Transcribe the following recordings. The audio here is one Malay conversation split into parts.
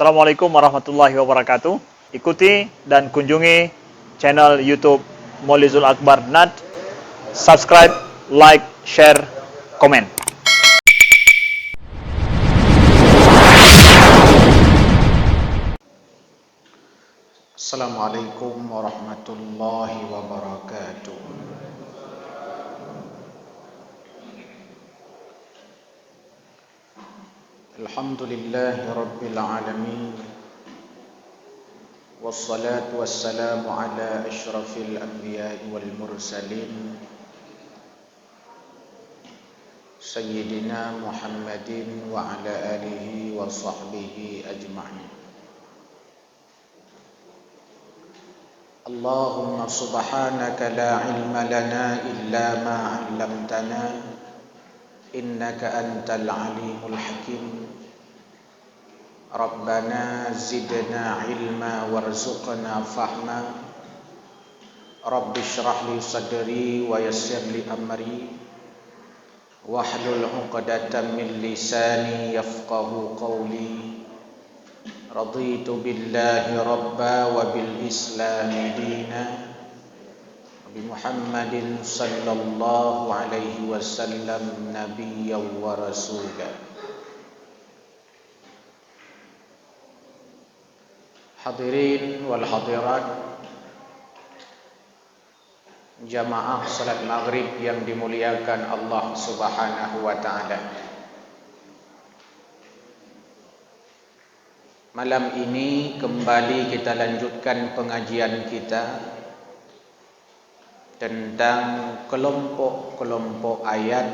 Assalamualaikum warahmatullahi wabarakatuh. Ikuti dan kunjungi channel YouTube Maulizul Akbar NAD. Subscribe, like, share, komen. Assalamualaikum warahmatullahi wabarakatuh. Alhamdulillahi rabbil alamin. Wassalatu wassalamu ala asyrafil anbiya'i wal mursalin Sayyidina Muhammadin wa ala alihi wa sahbihi ajma'in. Allahumma subhanaka la ilma lana illa ma 'allamtana innaka antal alimul hakim. Rabbana zidna ilma warzuqna fahma. Rabbi shrah li sadri wa yassir li amri wahlul 'uqdatam min lisani yafqahu qawli. Raditu billahi rabba wa bil islami dina wa bi Muhammadin sallallahu alaihi wasallam nabiyyan wa rasulah. Hadirin wal hadirat, jamaah salat maghrib yang dimuliakan Allah Subhanahu wa taala. Malam ini kembali kita lanjutkan pengajian kita tentang kelompok-kelompok ayat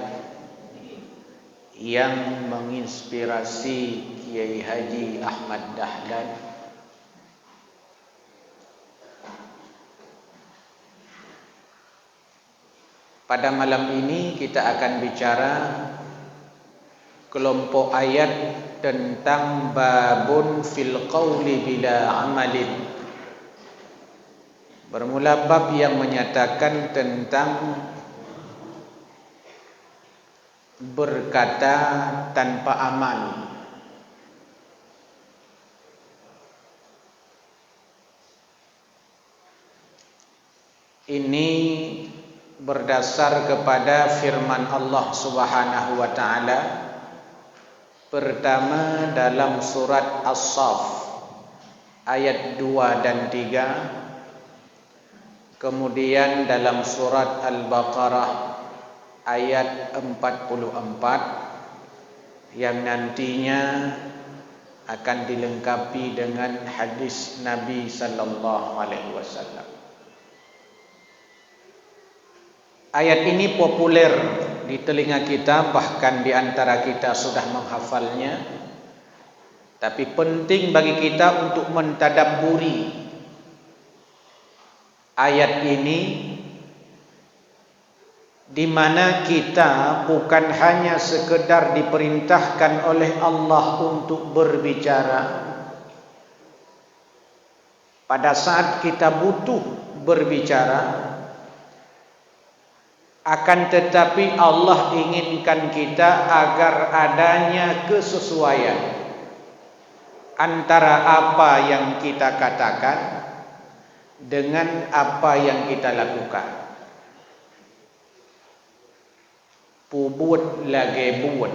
yang menginspirasi Kiai Haji Ahmad Dahlan. Pada malam ini kita akan bicara kelompok ayat tentang babun fil qawli bila amalin. Bermula bab yang menyatakan tentang berkata tanpa amal. Ini berdasar kepada firman Allah Subhanahu wa taala pertama dalam surat As-Saff ayat 2 dan 3, kemudian dalam surat Al-Baqarah ayat 44 yang nantinya akan dilengkapi dengan hadis Nabi sallallahu alaihi wasallam. Ayat ini populer di telinga kita, bahkan di antara kita sudah menghafalnya. Tapi penting bagi kita untuk mentadabburi ayat ini, di mana kita bukan hanya sekedar diperintahkan oleh Allah untuk berbicara. Pada saat kita butuh berbicara, akan tetapi Allah inginkan kita agar adanya kesesuaian antara apa yang kita katakan dengan apa yang kita lakukan. Pubut lagi buat,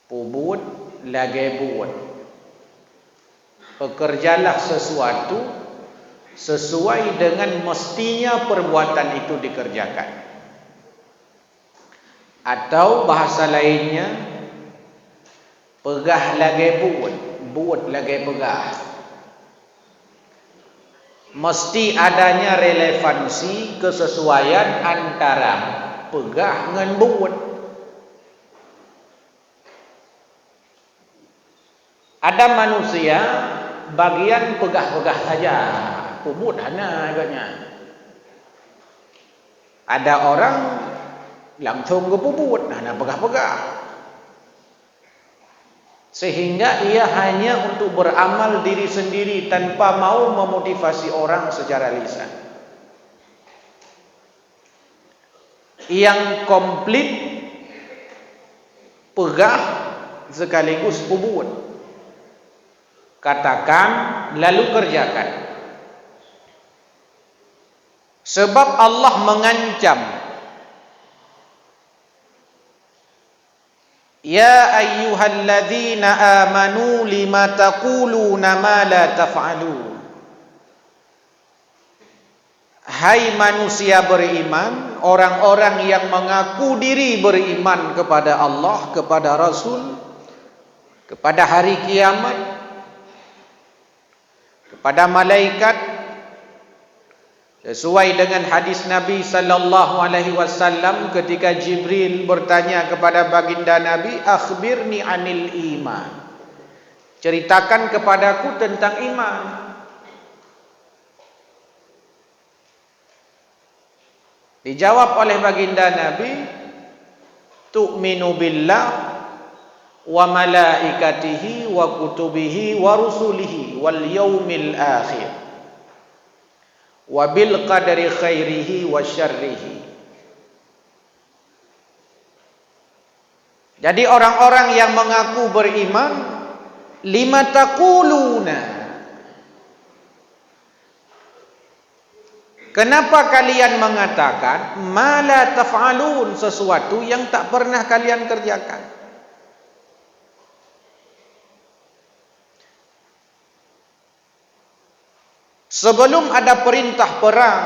pubut lagi buat. Pekerjalah sesuatu sesuai dengan mestinya perbuatan itu dikerjakan. Atau bahasa lainnya, pegah lagi buat, buat lagi pegah. Mesti adanya relevansi kesesuaian antara pegah dengan buat. Ada manusia bagian pegah-pegah saja, pubut hana agaknya. Ada orang langsung ke pubut, hana pegah-pegah. Sehingga ia hanya untuk beramal diri sendiri tanpa mau memotivasi orang secara lisan. Yang komplit pegah sekaligus ubud. Katakan lalu kerjakan. Sebab Allah mengancam, ya ayyuhalladzina amanu lima taquluna ma la taf'alun. Hai manusia beriman, orang-orang yang mengaku diri beriman kepada Allah, kepada Rasul, kepada hari kiamat, kepada malaikat, sesuai dengan hadis Nabi sallallahu alaihi wasallam ketika Jibril bertanya kepada baginda Nabi, akhbirni anil iman. Ceritakan kepadaku tentang iman. Dijawab oleh baginda Nabi, tu'minu billah wa malaikatihi wa kutubihi wa rusulihi wal yaumil akhir wa bil qadari khairihi wa syarrihi. Jadi orang-orang yang mengaku beriman, lima taquluna, kenapa kalian mengatakan ma la taf'alun, sesuatu yang tak pernah kalian kerjakan? Sebelum ada perintah perang,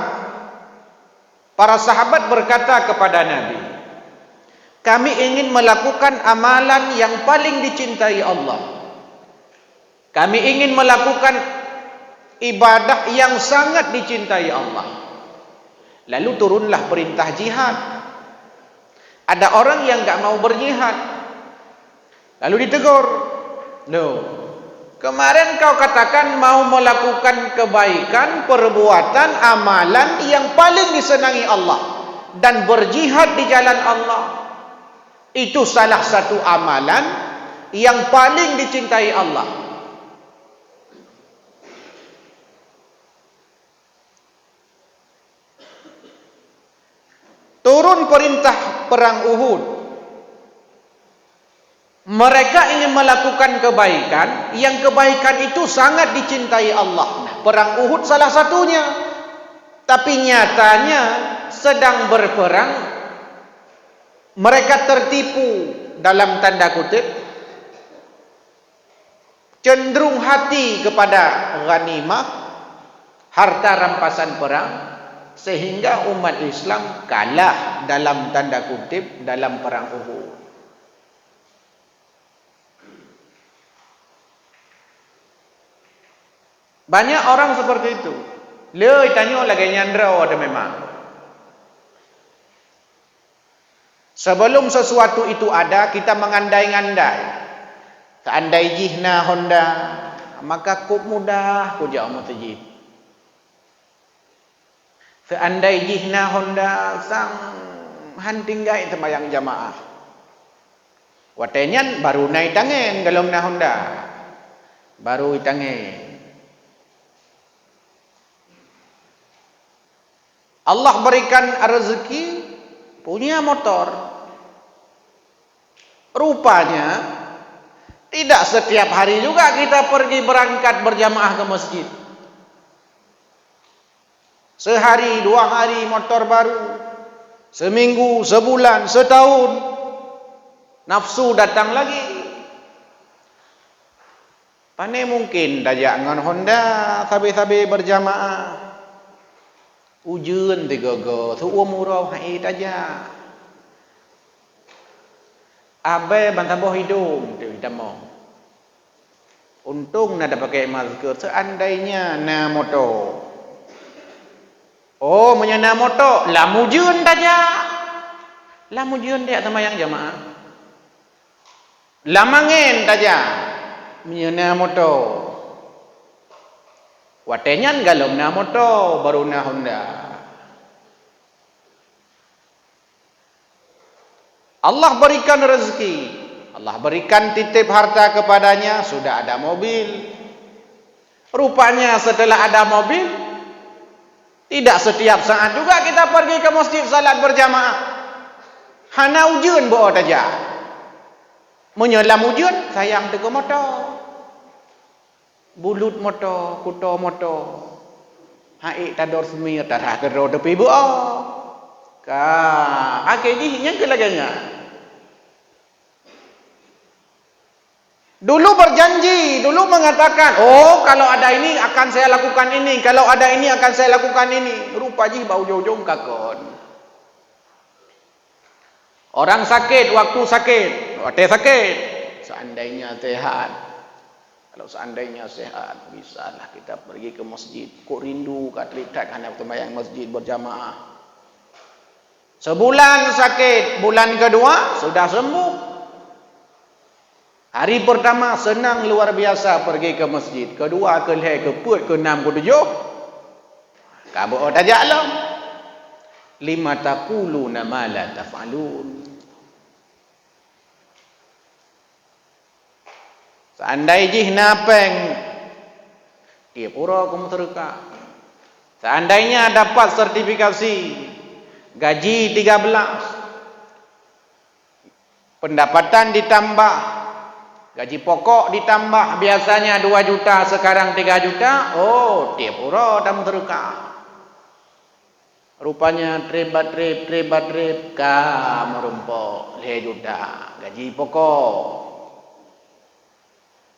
para sahabat berkata kepada Nabi, kami ingin melakukan amalan yang paling dicintai Allah. Kami ingin melakukan ibadah yang sangat dicintai Allah. Lalu turunlah perintah jihad. Ada orang yang enggak mau berjihad. Lalu ditegur. No. Kemarin kau katakan mau melakukan kebaikan, perbuatan, amalan yang paling disenangi Allah dan berjihad di jalan Allah. Itu salah satu amalan yang paling dicintai Allah. Turun perintah perang Uhud. Mereka ingin melakukan kebaikan, yang kebaikan itu sangat dicintai Allah. Nah, perang Uhud salah satunya. Tapi nyatanya sedang berperang, mereka tertipu dalam tanda kutip, cenderung hati kepada ghanimah, harta rampasan perang, sehingga umat Islam kalah dalam tanda kutip dalam perang Uhud. Banyak orang seperti itu. Le tanya lagi nyandra ada memang. Sebelum sesuatu itu ada, kita mengandai-ngandai. Seandai jihna Honda, maka kub mudah ku jauh mutajid. Seandai jihna Honda sang hantinggai temayang jamaah. Watenyan baru naik tangan dalam na Honda. Baru tangan. Allah berikan rezeki punya motor. Rupanya tidak setiap hari juga kita pergi berangkat berjamaah ke masjid. Sehari, 2 hari motor baru. Seminggu, sebulan, setahun. Nafsu datang lagi. Pane mungkin dajak ngan Honda sabi-sabi berjamaah. Ujun tiga-go, tu umurau hai taja. Abai bantaboh hidung, tu damo. Untung nada pakai masker. Seandainya na moto. Oh, menyana moto, lah mujun taja. Lah mujun dia temayang jamaah. Lah mangen taja. Menyana moto. Watenyan galom na moto baru na Honda. Allah berikan rezeki, Allah berikan titip harta kepadanya, sudah ada mobil. Rupanya setelah ada mobil, tidak setiap saat juga kita pergi ke masjid salat berjamaah. Hana ujun bawa taja. Menyelam wujud sayang tega motor. Bulut motor, kuto motor. Haik tador semir tarah kero depi bu. Ka, akhirnya yang kelaganya. Dulu berjanji, dulu mengatakan, oh kalau ada ini akan saya lakukan ini, kalau ada ini akan saya lakukan ini. Rupanya bau jauh-jauh kakon. Orang sakit, waktu sakit, seandainya sehat. Kalau seandainya sehat, bisalah kita pergi ke masjid. Kok rindu kat lihat anak sembahyang masjid berjamaah. Sebulan sakit, bulan kedua sudah sembuh. Hari pertama senang luar biasa pergi ke masjid. Kedua ke leh, ke put, ke enam, ke tujuh. Kabut tajak lah. Lima taquluna ma la taf'alun. Seandainya napeng dia pura kamu terka. Seandainya dapat sertifikasi gaji 13, pendapatan ditambah, gaji pokok ditambah, biasanya 2 juta sekarang 3 juta. Oh, dia pura kamu terka. Rupanya trip kamu rumpok 2 juta gaji pokok.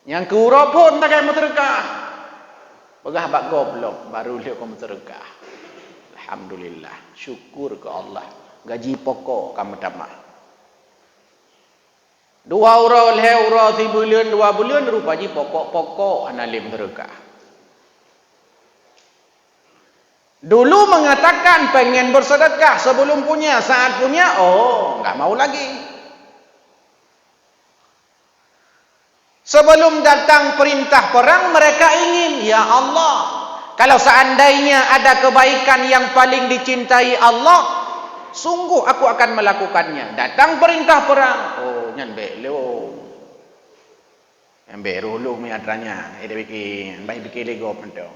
Yang kura pun tak kaya terkah. Pegah bak goblok baru dia kamu terkah. Alhamdulillah, syukur ke Allah. Gaji pokok kamu tambah. 2 euro, 2 euro, 3 bulan, 2 bulan rupanya pokok-pokok analim terkah. Dulu mengatakan pengen bersedekah sebelum punya, saat punya, oh, enggak mau lagi. Sebelum datang perintah perang, mereka ingin, ya Allah, kalau seandainya ada kebaikan yang paling dicintai Allah, sungguh aku akan melakukannya. Datang perintah perang, oh, nyambe lo. Nyambe rulu miatranya, ada bikin, baik bikin lego pento.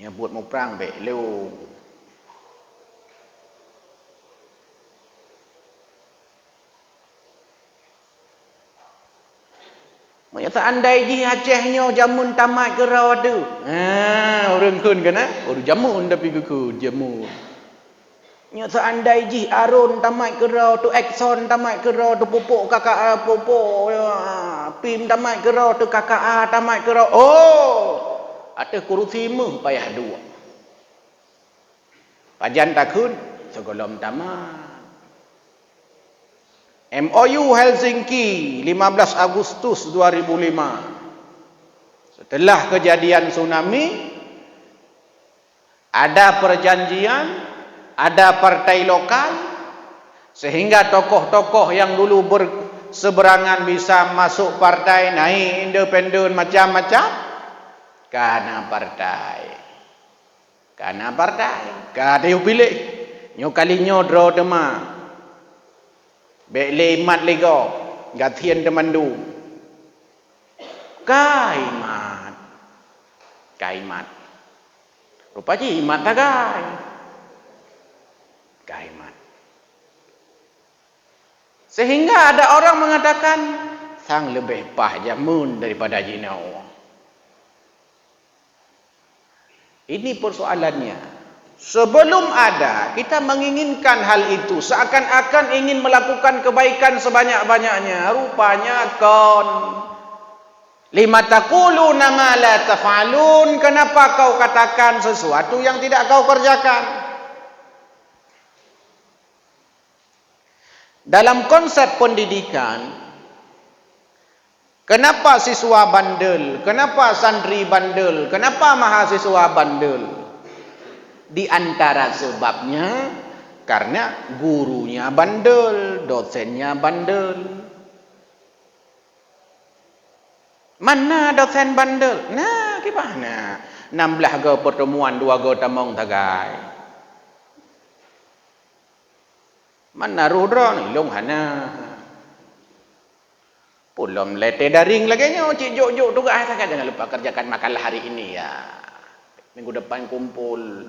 Nyebut mau perang be lo. Seandainya Acehnya jamun tamat kerau tu. Orang kun kena. Orang jamun tapi kuku jamun. Seandainya Arun tamat kerau tu, Exxon tamat kerau tu, pupuk kakak pupuk PIM tamat kerau tu, kakak tamat kerau. Oh, ada kursi meh payah 2. Pajan takun segolom tamat. MOU Helsinki 15 Agustus 2005. Setelah kejadian tsunami, ada perjanjian, ada partai lokal, sehingga tokoh-tokoh yang dulu berseberangan bisa masuk partai, naik independen macam-macam, karena partai. Kada yang pilih. Nyo kalinya draw tema. Bek mat lego, gatian temandu. Kaimat. Rupanya imat tagai. Kaimat. Sehingga ada orang mengatakan sang lebih pah jamun daripada jinau. Ini persoalannya. Sebelum ada, kita menginginkan hal itu, seakan-akan ingin melakukan kebaikan sebanyak-banyaknya. Rupanya kon. Lima taquluna ma la taf'alun. Kenapa kau katakan sesuatu yang tidak kau kerjakan? Dalam konsep pendidikan, kenapa siswa bandel? Kenapa santri bandel? Kenapa mahasiswa bandel? Di antara sebabnya karena gurunya bandel, dosennya bandel. Mana dosen bandel? Nah, gimana? 16 go pertemuan 2 go tamong tagai. Mana rudra ni long hana. Pulom lete daring lagi nyo cik jok-jok tugas tak jangan lupa kerjakan makalah hari ini ya. Minggu depan kumpul.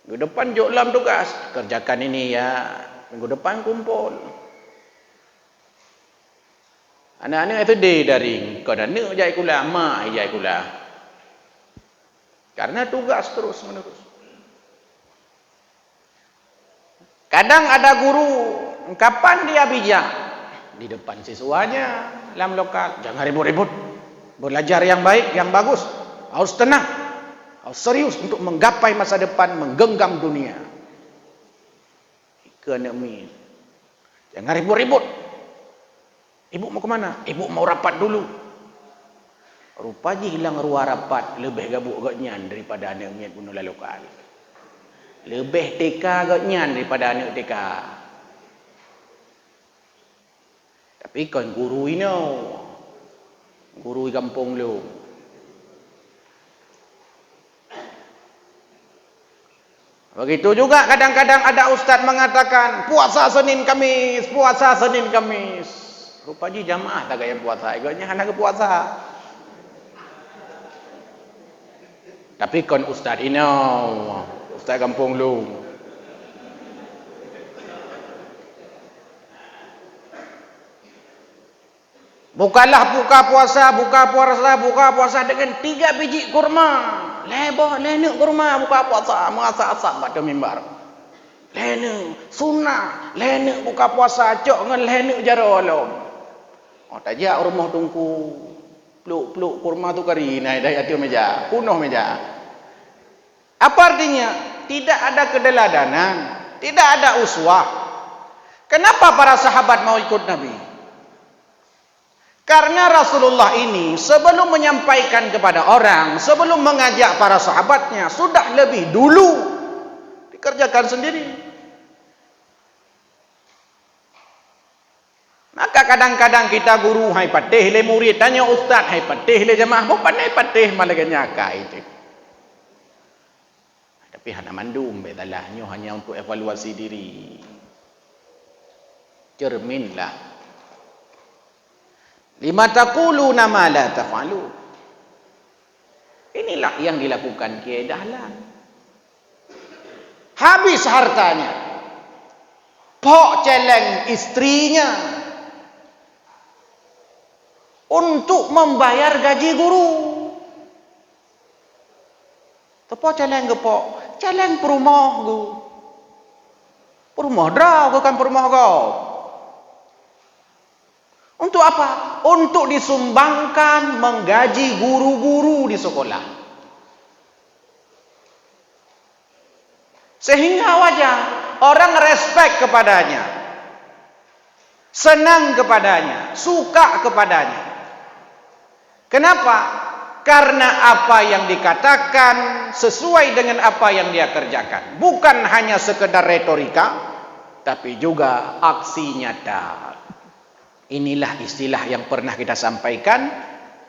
Minggu depan jok lam tugas, kerjakan ini ya. Minggu depan kumpul. Anak-anak itu dia daring. Kau dah nak jai kula, mak jai kula. Karena tugas terus menerus. Kadang ada guru, kapan dia bijak? Di depan siswanya, dalam lokal. Jangan ribut-ribut. Belajar yang baik, yang bagus. Harus tenang. Harus serius untuk menggapai masa depan, menggenggam dunia. Kena mi. Jangan ribut-ribut. Ibu mau ke mana? Ibu mau rapat dulu. Rupanya hilang ruang rapat lebih gabuk agaknyan daripada anak miat bunuh lokal. Lebih TK agaknyan daripada anak TK. Tapi kan guru ini, guru di kampung lu. Begitu juga kadang-kadang ada ustaz mengatakan puasa Senin Kamis, puasa Senin Kamis. Rupanya jamaah tak gaya puasa, agaknya hendak ke puasa. Tapi kon ustaz ini, ustaz kampung lu. Buka puasa dengan 3 biji kurma. Lenek kurma buka puasa, masak-asak pada mimbar. Lenek sunnah, lenek buka puasa cok dengan lenek jarolom. Oh tajak rumah tungku. Peluk-peluk kurma tu kari naik dari atas meja, penuh meja. Apa artinya? Tidak ada keteladanan, tidak ada uswah. Kenapa para sahabat mau ikut Nabi? Karena Rasulullah ini sebelum menyampaikan kepada orang, sebelum mengajak para sahabatnya, sudah lebih dulu dikerjakan sendiri. Maka kadang-kadang kita guru hai patih le murid, tanya ustaz hai patih le jemaah, bukan pandai patih malah nyaka itu. Tapi hanya mandum betalahnya hanya untuk evaluasi diri. Cerminlah. Lima taquluna ma la taf'alu. Inilah yang dilakukan Kiai Dahlan. Habis hartanya. Pok celeng istrinya untuk membayar gaji guru. Tepo celeng gepok, celeng perumah go. Perumah draw bukan perumah kau. Untuk apa? Untuk disumbangkan menggaji guru-guru di sekolah. Sehingga wajar orang respect kepadanya. Senang kepadanya, suka kepadanya. Kenapa? Karena apa yang dikatakan sesuai dengan apa yang dia kerjakan. Bukan hanya sekedar retorika, tapi juga aksi nyata. Inilah istilah yang pernah kita sampaikan,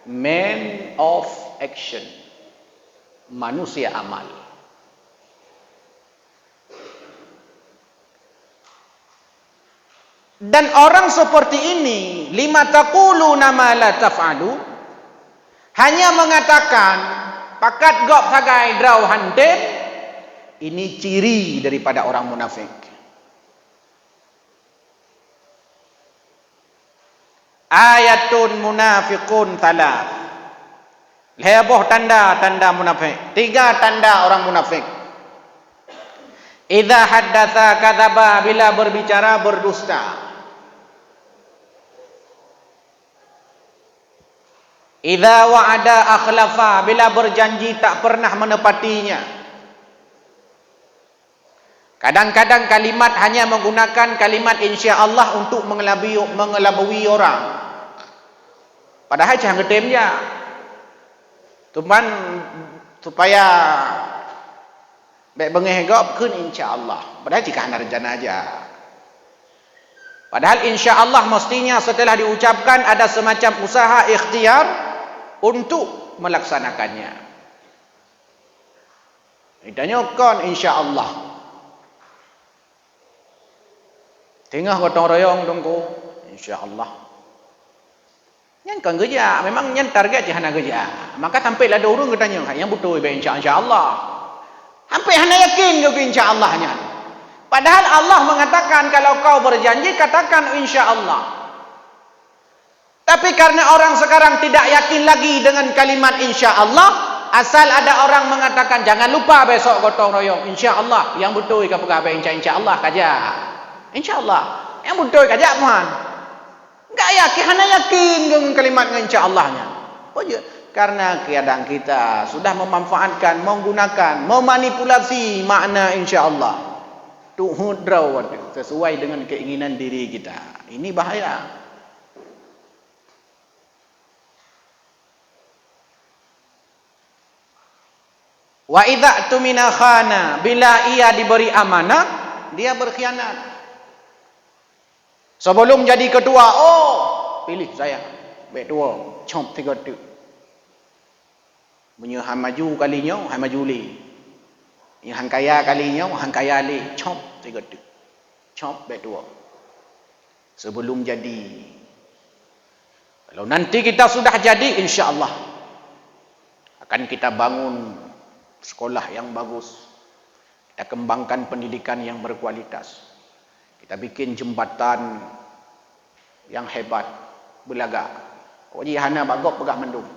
man of action, manusia amal. Dan orang seperti ini, lima taquluna ma la taf'alu, hanya mengatakan pakat gop sagai draw hanten, ini ciri daripada orang munafik. Ayatun munafiqun talat. Heboh tanda-tanda munafik. 3 tanda orang munafik. Idza haddatsa kadzaba, bila berbicara berdusta. Idza wa'ada akhlafa, bila berjanji tak pernah menepatinya. Kadang-kadang kalimat hanya menggunakan kalimat insya-Allah untuk mengelabui orang. Padahal jangan ngetem je. Cuman supaya baik bengeh gop kun insya-Allah. Padahal jika anda rencana aja. Padahal insya-Allah mestinya setelah diucapkan ada semacam usaha ikhtiar untuk melaksanakannya. Ditanyakan insya-Allah. Tengah gotong royong tunggu insya-Allah. Yang kan kerja, memang yang target je hana kerja. Maka tampillah ada orang katanya, yang betul be insya-Allah. Hampir hana yakin ke insya-Allahnya. Padahal Allah mengatakan kalau kau berjanji katakan insya-Allah. Tapi karena orang sekarang tidak yakin lagi dengan kalimat insya-Allah, asal ada orang mengatakan jangan lupa besok gotong royong insya-Allah, yang betul ke apa insya-Allah kaja. Insya-Allah. Yang betul kaja Tuhan. Enggak yakin, hanya yakin dengan kalimat insya-Allahnya. Oh ya, karena keadaan kita sudah memanfaatkan, menggunakan, memanipulasi makna insya-Allah. Tuhudraw sesuai dengan keinginan diri kita. Ini bahaya. Wa idza tumina khana, bila ia diberi amanah dia berkhianat. Sebelum jadi ketua, oh pilih saya betua chomp 3 tu punya han maju kalinya han maju li, yang han kaya kalinya han kaya li, chomp 3 tu chomp betua. Sebelum jadi, kalau nanti kita sudah jadi, insya-Allah akan kita bangun sekolah yang bagus, kita kembangkan pendidikan yang berkualitas, kita bikin jembatan yang hebat, belaga. Kok ji hana bagok pegah mendung.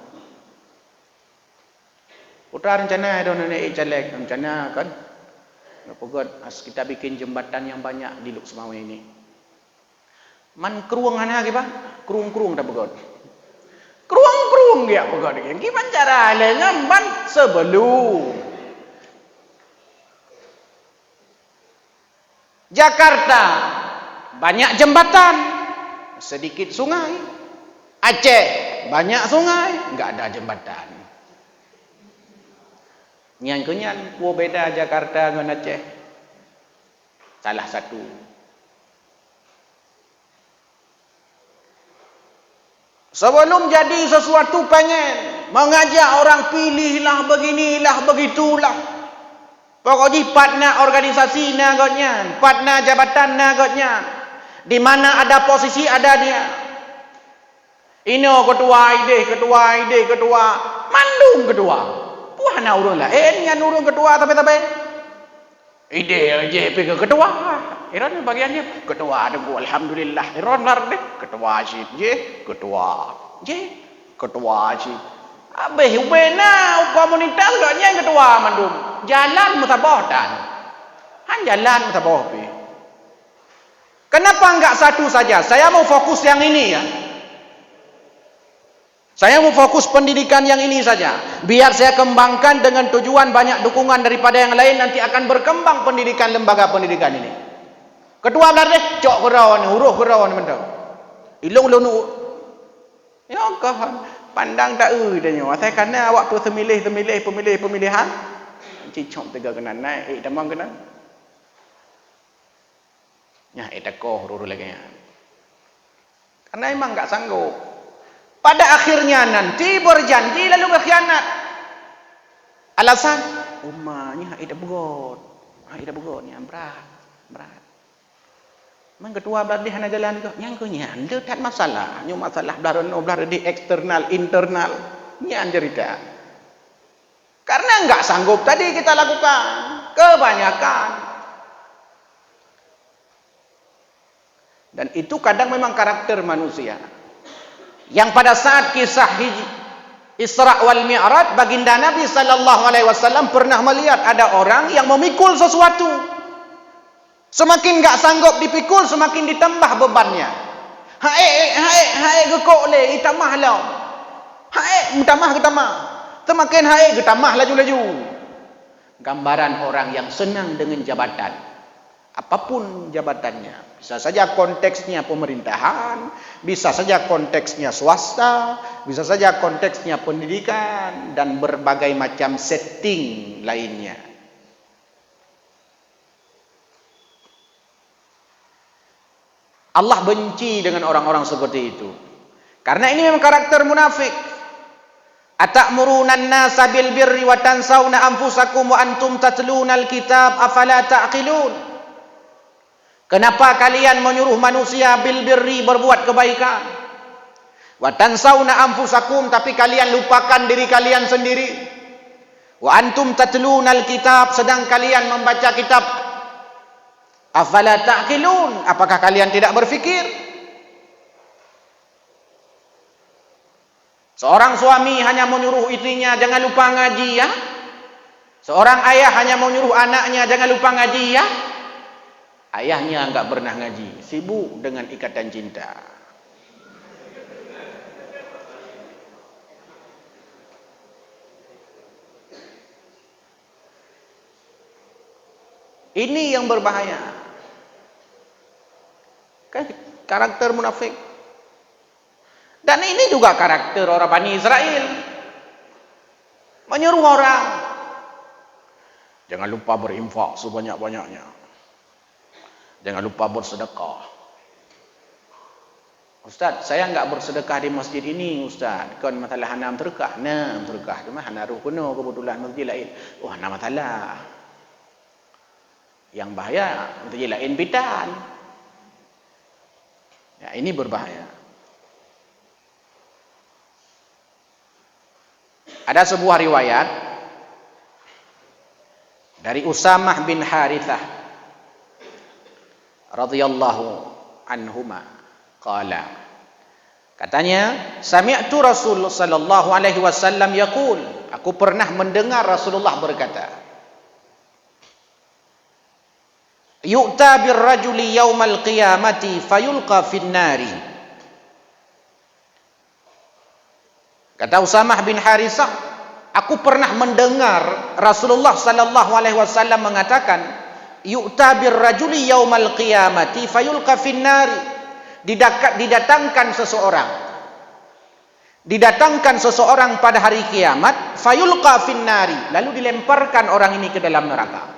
Putra rencana ada nenek calek rencana kan. Pegot as kita bikin jembatan yang banyak di Luk Semawe ini. Man keruang hana ke Pak? Kerung-kerung dah pegot. Kerung-kerung dia pegot. Gimana cara lengan man sebelum Jakarta banyak jembatan, sedikit sungai. Aceh banyak sungai, enggak ada jembatan. Nyan kenyan, wo beda Jakarta dengan Aceh. Salah satu. Sebelum jadi sesuatu pengen mengajak orang pilihlah beginilah begitulah. Pokoknya partner organisasi nagotnya, partner jabatan nagotnya. Di mana ada posisi ada dia. Ini ketua ide, mandung ketua. Puhana urun lah. Nian urun ketua tapi. Ide aja pergi ketua. Iron bagiannya ketua ada gua alhamdulillah. Iron lar deh ketua sih je, ketua sih. Abeh ubena komunitas gaknya ketua mandum. Jalan mutabohtan. Han jalan mutaboh pi. Kenapa enggak satu saja? Saya mau fokus yang ini ya. Saya mau fokus pendidikan yang ini saja. Biar saya kembangkan dengan tujuan banyak dukungan daripada yang lain, nanti akan berkembang pendidikan lembaga pendidikan ini. Ketua belar cok kerawan, huruf kerawan mendang. Ilung lunu. Ya kahan, pandang tak tanya. Saya karena waktu pemilihan, cicok tiga kena naik, tamang kena. Ya, koh huruf lagi ya. Karena emang enggak sanggup. Pada akhirnya nanti berjanji lalu berkhianat. Alasan umahnya ida begot ni berat. Mang ketua berarti hana jalan ke yang kunyan dia tak masalah, nyu masalah belar di eksternal internal nyan cerita. Karena enggak sanggup tadi kita lakukan kebanyakan. Dan itu kadang memang karakter manusia. Yang pada saat kisah Isra wal Mi'raj, baginda Nabi sallallahu alaihi wasallam pernah melihat ada orang yang memikul sesuatu. Semakin enggak sanggup dipikul, semakin ditambah bebannya. Hae gekok le itamah lah. Hae getamah. Semakin hae getamah laju-laju. Gambaran orang yang senang dengan jabatan. Apapun jabatannya. Bisa saja konteksnya pemerintahan, bisa saja konteksnya swasta, bisa saja konteksnya pendidikan, dan berbagai macam setting lainnya. Allah benci dengan orang-orang seperti itu. Karena ini memang karakter munafik. Atamuruna an-nasa bil birri wa tansawna anfusakum wa antum tatluna al-kitab afala ta'qilun. Kenapa kalian menyuruh manusia bil birri berbuat kebaikan? Wa tansawna anfusakum, tapi kalian lupakan diri kalian sendiri. Wa antum tatluna al-kitab, sedang kalian membaca kitab. Afala ta'qilun, apakah kalian tidak berfikir? Seorang suami hanya menyuruh istrinya jangan lupa ngaji ya. Seorang ayah hanya menyuruh anaknya jangan lupa ngaji ya. Ayahnya enggak pernah ngaji, sibuk dengan ikatan cinta. Ini yang berbahaya. Kan karakter munafik. Dan ini juga karakter orang Bani Israel. Menyuruh orang, jangan lupa berinfak sebanyak-banyaknya. Jangan lupa bersedekah. Ustaz, saya enggak bersedekah di masjid ini, Ustaz. Kan masalah hanam terkah. Nah, terkah. Cuma hanaruh kuno kebetulan masjid lain. Wah, ada masalah. Yang bahaya masjid lain bidan. Ya, ini berbahaya. Ada sebuah riwayat dari Usamah bin Harithah radhiyallahu anhuma qala, katanya sami'tu Rasul sallallahu alaihi wasallam yaqul, aku pernah mendengar Rasulullah berkata, yu'ta birrajuli yaumal qiyamati fayulqa finnari. Kata Usamah bin Harithah, aku pernah mendengar Rasulullah sallallahu alaihi wasallam mengatakan, yu'ta birrajuli yaumal qiyamati fayulqa finnari. Didatangkan seseorang pada hari kiamat, fayulqa finnari, lalu dilemparkan orang ini ke dalam neraka.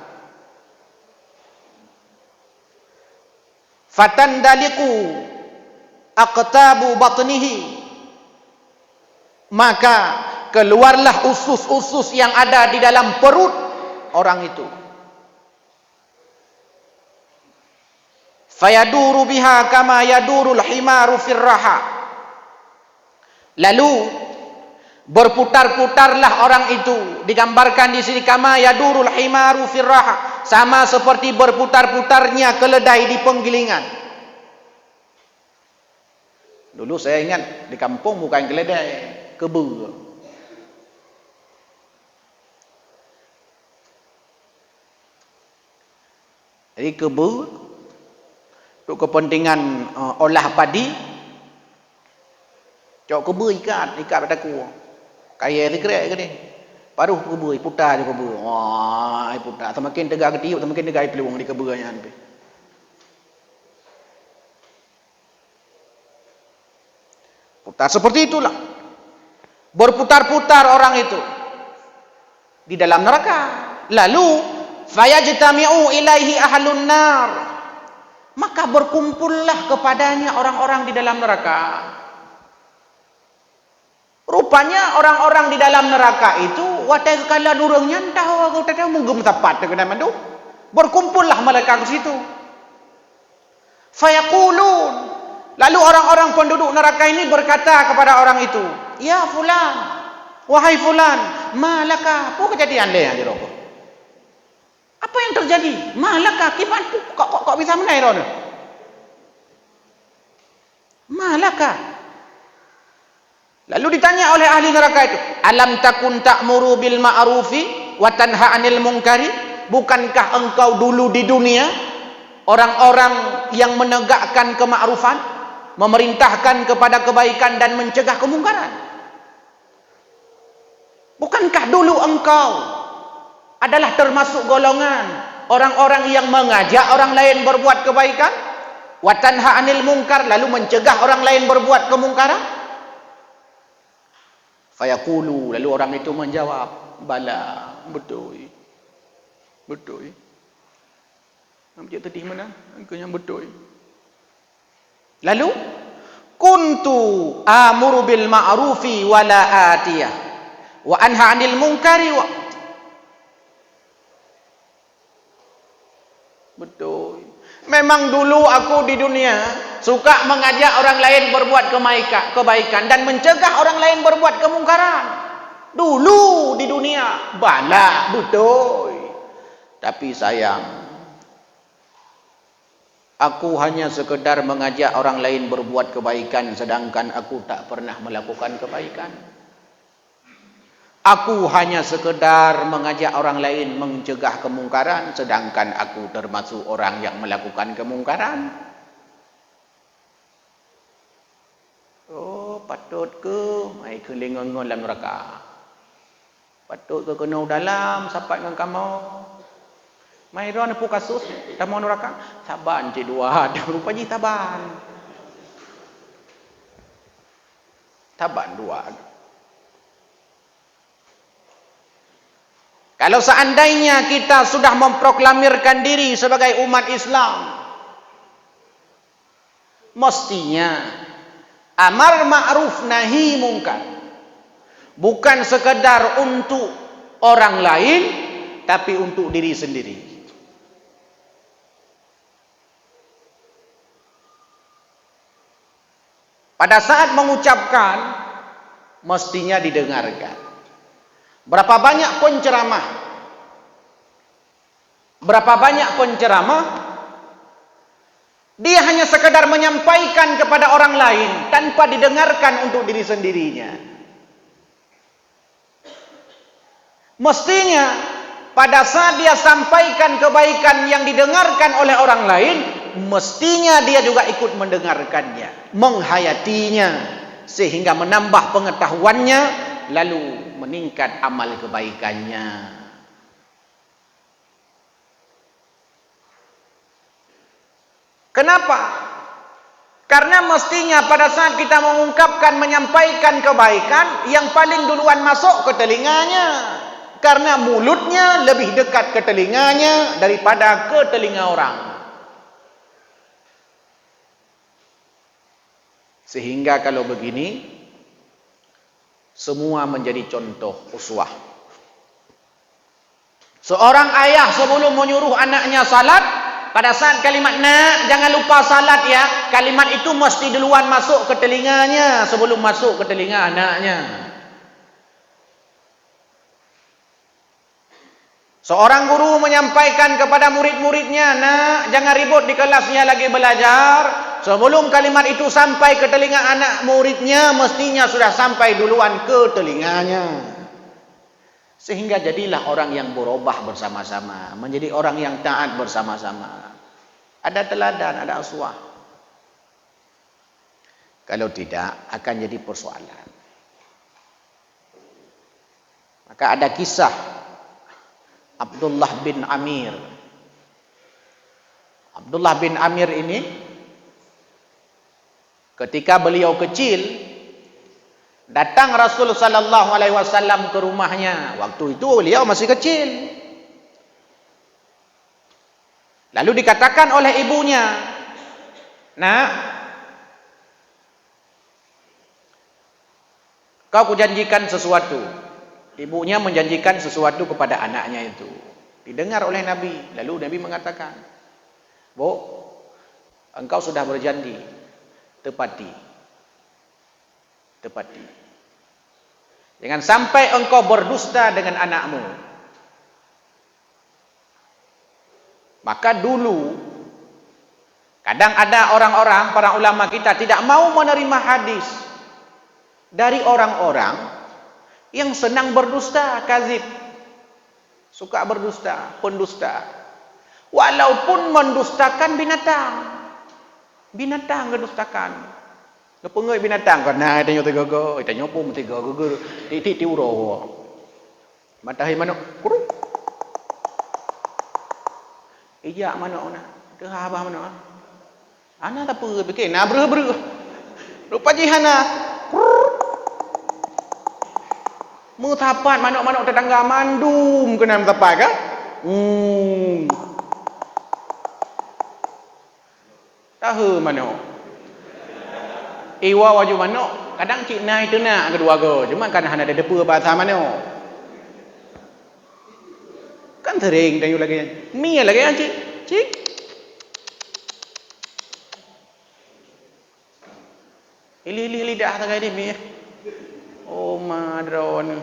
Fatandaliku aqtabu batnihi, maka keluarlah usus-usus yang ada di dalam perut orang itu. Fayaduru biha kama yadurul himaru firraha, lalu berputar-putarlah orang itu. Digambarkan di sini kama yadurul himaru firraha, sama seperti berputar-putarnya keledai di penggilingan. Dulu saya ingat di kampung bukan keledai, kebu. Jadi kebu untuk kepentingan olah padi, cok kebu ikat pada ku. Kaya dikerek ke ni. Paruh kebu putar je kebu. Wah, putar. Semakin tegak ke tiup, semakin tegak peluang di kebunya ni. Putar seperti itulah. Berputar-putar orang itu di dalam neraka. Lalu fayajtami'u ilaihi ahlun nar, maka berkumpullah kepadanya orang-orang di dalam neraka. Rupanya orang-orang di dalam neraka itu watai kala durungnya entah aku tak menggem tepat ke dalam itu. Berkumpullah mereka ke situ. Fayaqulun, lalu orang-orang penduduk neraka ini berkata kepada orang itu, ya fulan, wahai fulan, malaka, apa kejadian dia di rokok? Apa yang terjadi? Malaka, kipan kok bisa menaik rono? Malaka. Lalu ditanya oleh ahli neraka itu, alam takun ta'muru bil ma'rufi wa tanha 'anil munkari? Bukankah engkau dulu di dunia orang-orang yang menegakkan kema'rufan, memerintahkan kepada kebaikan dan mencegah kemungkaran? Bukankah dulu engkau adalah termasuk golongan orang-orang yang mengajak orang lain berbuat kebaikan, wa tanha 'anil munkar, lalu mencegah orang lain berbuat kemungkaran? Fayaqulu, lalu orang itu menjawab, bala, betul. Betul. Nampak tadi mana? Engkau yang betul. Lalu kuntu amuru bil ma'rufi wa la atiyah wa anha 'anil munkari wa, betul. Memang dulu aku di dunia suka mengajak orang lain berbuat kebaikan dan mencegah orang lain berbuat kemungkaran. Dulu di dunia, bala, betul. Tapi sayang, Aku hanya sekedar mengajak orang lain berbuat kebaikan sedangkan aku tak pernah melakukan kebaikan. Aku hanya sekedar mengajak orang lain mencegah kemungkaran sedangkan aku termasuk orang yang melakukan kemungkaran. Oh, patut ke mai kelingon dalam neraka? Patut ke kena dalam sapat dengan kamu? Mai ron pu kasus dalam neraka? Taban je dua, rupanya taban. Taban dua. Kalau seandainya kita sudah memproklamirkan diri sebagai umat Islam, mestinya amar ma'ruf nahi mungkar bukan sekedar untuk orang lain, tapi untuk diri sendiri. Pada saat mengucapkan, mestinya didengarkan. Berapa banyak penceramah, dia hanya sekedar menyampaikan kepada orang lain tanpa didengarkan untuk diri sendirinya. Mestinya pada saat dia sampaikan kebaikan yang didengarkan oleh orang lain, mestinya dia juga ikut mendengarkannya, menghayatinya, sehingga menambah pengetahuannya, lalu meningkat amal kebaikannya. Kenapa? Karena mestinya pada saat kita mengungkapkan, menyampaikan kebaikan, yang paling duluan masuk ke telinganya. Karena mulutnya lebih dekat ke telinganya daripada ke telinga orang. Sehingga kalau begini, semua menjadi contoh uswah. Seorang ayah sebelum menyuruh anaknya salat, pada saat kalimat nak, jangan lupa salat ya, kalimat itu mesti duluan masuk ke telinganya sebelum masuk ke telinga anaknya. Seorang guru menyampaikan kepada murid-muridnya, nak, jangan ribut di kelasnya lagi belajar. Sebelum kalimat itu sampai ke telinga anak muridnya, mestinya sudah sampai duluan ke telinganya. Sehingga jadilah orang yang berubah bersama-sama, menjadi orang yang taat bersama-sama. Ada teladan, ada uswah. Kalau tidak, akan jadi persoalan. Maka ada kisah Abdullah bin Amir. Abdullah bin Amir ini, ketika beliau kecil, datang Rasul sallallahu alaihi wasallam ke rumahnya. Waktu itu beliau masih kecil. Lalu dikatakan oleh ibunya, nak, kau kujanjikan sesuatu. Ibunya menjanjikan sesuatu kepada anaknya itu. Didengar oleh Nabi. Lalu Nabi mengatakan, Bu, engkau sudah berjanji, tepati. Tepati. Jangan sampai engkau berdusta dengan anakmu. Maka dulu, kadang ada orang-orang, para ulama kita tidak mau menerima hadis dari orang-orang yang senang berdusta, kazib, suka berdusta, pendusta, walaupun mendustakan binatang, binatang kedustakan, kepengai binatang, karena ada nyoto gogo, ada nyopo mesti gogo, di uro, matahari mana, kurung, ijak mana ona, kehabah mana, ana tak perlu bikin, na ber, lupa jihana. Mutapat manuk-manuk tetangga mandum kena mutapat kan? Tahu manuk. Iwa waju manuk, kadang cik nai tu nak kedua go. Cuma kan hana ada depa bahasa manuk. Kan sering tanya lagi. Mi lagi kan cik? Cik. Ili lidah tak ada mi. Oh madron.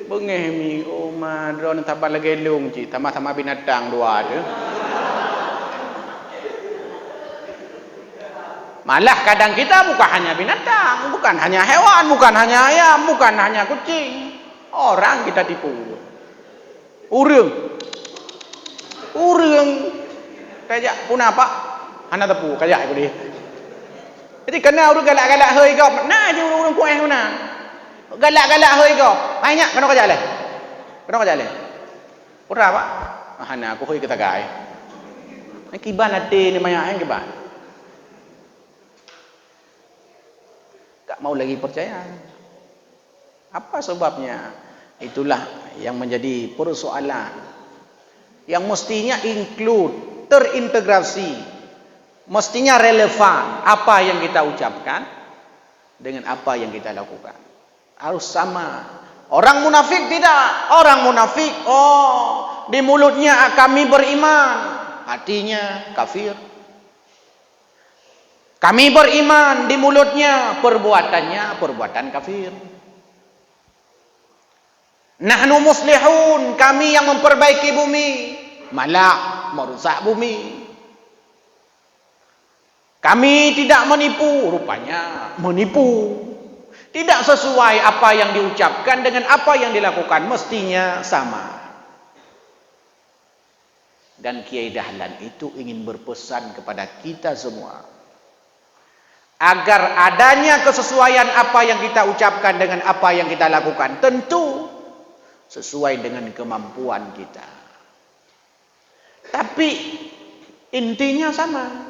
Bengeh mi oh madron tabal lagi lung ci, sama-sama binatang dua tu. Malah kadang kita bukan hanya binatang, bukan hanya hewan, bukan hanya ayam, bukan hanya kucing. Orang kita tipu. Urang. Kajak pun apa? Hana tepu kajak aku dia. Jadi kena urang galak-galak hei kau. Nah je urang kuih mana? Galak-galak hei kau. Banyak kena kajak leh. Kena kajak leh. Ura apa? Hana aku hei kita gai. Kiban hati ni banyak yang kiban. Tak mau lagi percaya. Apa sebabnya? Itulah yang menjadi persoalan yang mestinya include, terintegrasi, mestinya relevan apa yang kita ucapkan dengan apa yang kita lakukan. Harus sama. Orang munafik tidak. Orang munafik, di mulutnya kami beriman, hatinya kafir. Kami beriman, di mulutnya perbuatannya perbuatan kafir. Nahnu muslihun, kami yang memperbaiki bumi, malah merusak bumi. Kami tidak menipu, rupanya menipu. Tidak sesuai apa yang diucapkan dengan apa yang dilakukan, mestinya sama. Dan Kiai Dahlan itu ingin berpesan kepada kita semua, agar adanya kesesuaian apa yang kita ucapkan dengan apa yang kita lakukan, tentu sesuai dengan kemampuan kita. Tapi intinya sama.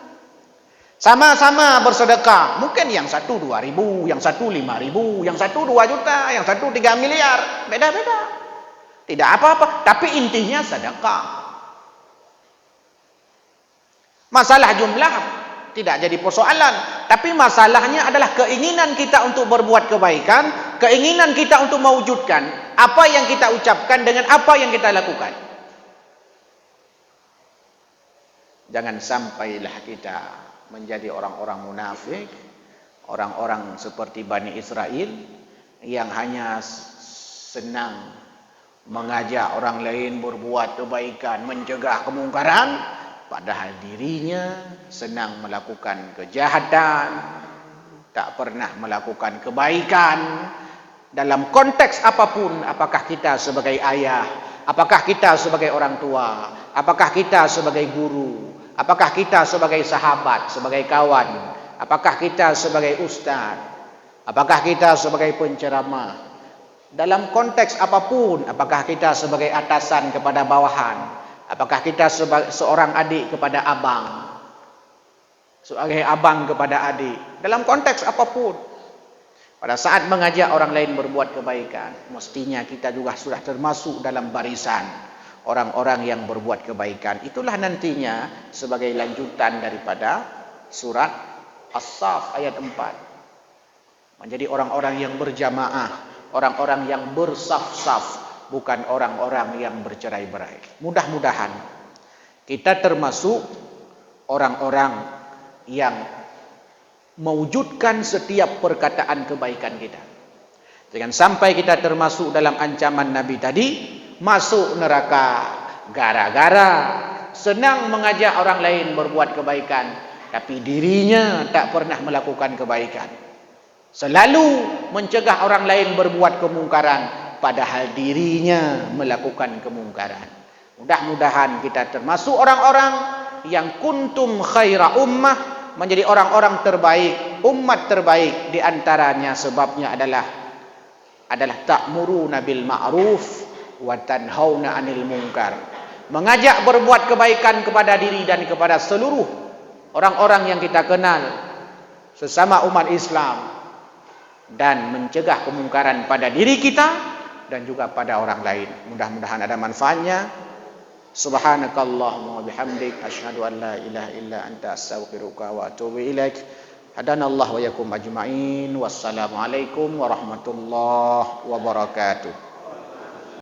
Sama-sama bersedekah. Mungkin yang satu 2.000, yang satu 5.000, yang satu 2 juta, yang satu 3 miliar. Beda-beda. Tidak apa-apa. Tapi intinya sedekah. Masalah jumlah tidak jadi persoalan. Tapi masalahnya adalah keinginan kita untuk berbuat kebaikan, keinginan kita untuk mewujudkan apa yang kita ucapkan dengan apa yang kita lakukan. Jangan sampailah kita menjadi orang-orang munafik, orang-orang seperti Bani Israel yang hanya senang mengajak orang lain berbuat kebaikan, mencegah kemungkaran, padahal dirinya senang melakukan kejahatan, tak pernah melakukan kebaikan. Dalam konteks apapun, apakah kita sebagai ayah, apakah kita sebagai orang tua, apakah kita sebagai guru, apakah kita sebagai sahabat, sebagai kawan, apakah kita sebagai ustaz, apakah kita sebagai penceramah, dalam konteks apapun, apakah kita sebagai atasan kepada bawahan, apakah kita sebagai seorang adik kepada abang, sebagai abang kepada adik, dalam konteks apapun, pada saat mengajak orang lain berbuat kebaikan, mestinya kita juga sudah termasuk dalam barisan orang-orang yang berbuat kebaikan. Itulah nantinya sebagai lanjutan daripada surat As-Saff ayat 4. Menjadi orang-orang yang berjamaah, orang-orang yang bersaf-saf, bukan orang-orang yang bercerai-berai. Mudah-mudahan kita termasuk orang-orang yang mewujudkan setiap perkataan kebaikan kita. Jangan sampai kita termasuk dalam ancaman Nabi tadi, masuk neraka gara-gara senang mengajak orang lain berbuat kebaikan, tapi dirinya tak pernah melakukan kebaikan. Selalu mencegah orang lain berbuat kemungkaran, padahal dirinya melakukan kemungkaran. Mudah-mudahan kita termasuk orang-orang yang kuntum khaira ummah, menjadi orang-orang terbaik, umat terbaik. Di antaranya sebabnya adalah ta'muruna bil ma'ruf wa tanhauna 'anil munkar. Mengajak berbuat kebaikan kepada diri dan kepada seluruh orang-orang yang kita kenal, sesama umat Islam, dan mencegah kemungkaran pada diri kita dan juga pada orang lain. Mudah-mudahan ada manfaatnya. Subhanakallahumma wa bihamdik, asyhadu an la ilaha illa anta, astaghfiruka wa atubu ilaik. Hadanallahu wa yakum ajma'in. Wassalamualaikum warahmatullahi wabarakatuh.